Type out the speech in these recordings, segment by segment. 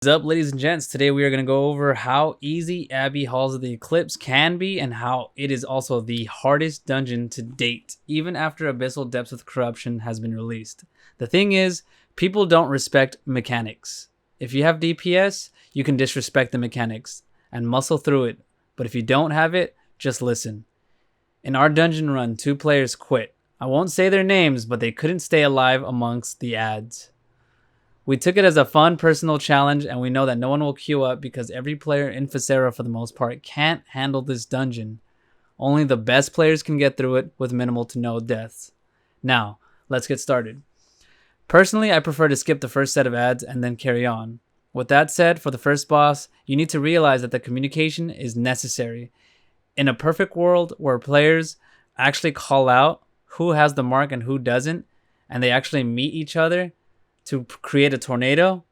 What's up, ladies and gents? Today we are going to go over how easy Abbey Halls of the Eclipse can be and how it is also the hardest dungeon to date, even after Abyssal Depths of Corruption has been released. The thing is, people don't respect mechanics. If you have DPS, you can disrespect the mechanics and muscle through it, but if you don't have it, just listen. In our dungeon run, 2 players quit. I won't say their names, but they couldn't stay alive amongst the ads. We took it as a fun personal challenge, and we know that no one will queue up because every player in Facera, for the most part, can't handle this dungeon. Only the best players can get through it with minimal to no deaths. Now, let's get started. Personally, I prefer to skip the first set of ads and then carry on. With that said, for the first boss, you need to realize that the communication is necessary. In a perfect world where players actually call out who has the mark and who doesn't, and they actually meet each other to create a tornado,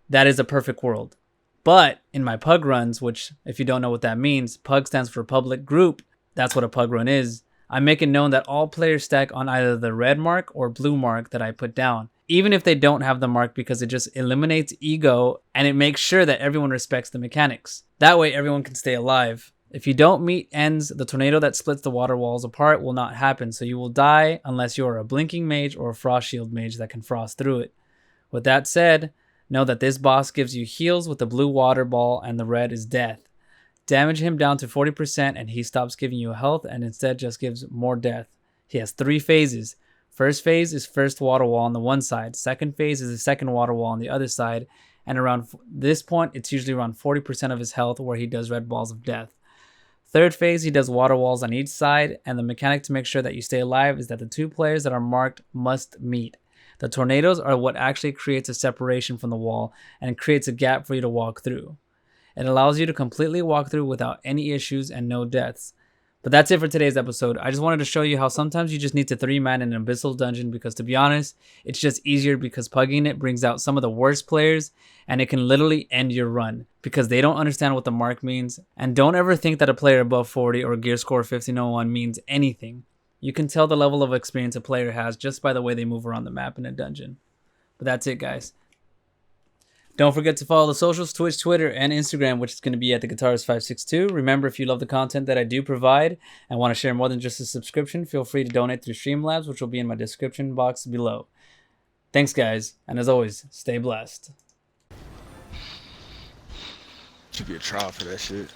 that is a perfect world. But in my pug runs, which if you don't know what that means, pug stands for public group, that's what a pug run is, I make it known that all players stack on either the red mark or blue mark that I put down, even if they don't have the mark, because it just eliminates ego and it makes sure that everyone respects the mechanics. That way everyone can stay alive. If you don't meet ends, the tornado that splits the water walls apart will not happen, so you will die unless you are a blinking mage or a frost shield mage that can frost through it. With that said, know that this boss gives you heals with the blue water ball and the red is death. Damage him down to 40% and he stops giving you health and instead just gives more death. He has 3 phases. First phase is first water wall on the one side. Second phase is the second water wall on the other side. And around this point, it's usually around 40% of his health where he does red balls of death. Third phase, he does water walls on each side, and the mechanic to make sure that you stay alive is that the 2 players that are marked must meet. The tornadoes are what actually creates a separation from the wall and creates a gap for you to walk through. It allows you to completely walk through without any issues and no deaths. But that's it for today's episode. I just wanted to show you how sometimes you just need to 3-man in an Abyssal dungeon because, to be honest, it's just easier because pugging it brings out some of the worst players and it can literally end your run because they don't understand what the mark means. And don't ever think that a player above 40 or gear score 1501 means anything. You can tell the level of experience a player has just by the way they move around the map in a dungeon. But that's it, guys. Don't forget to follow the socials, Twitch, Twitter, and Instagram, which is going to be at theguitarist562. Remember, if you love the content that I do provide and want to share more than just a subscription, feel free to donate through Streamlabs, which will be in my description box below. Thanks, guys, and as always, stay blessed. Should be a trial for that shit.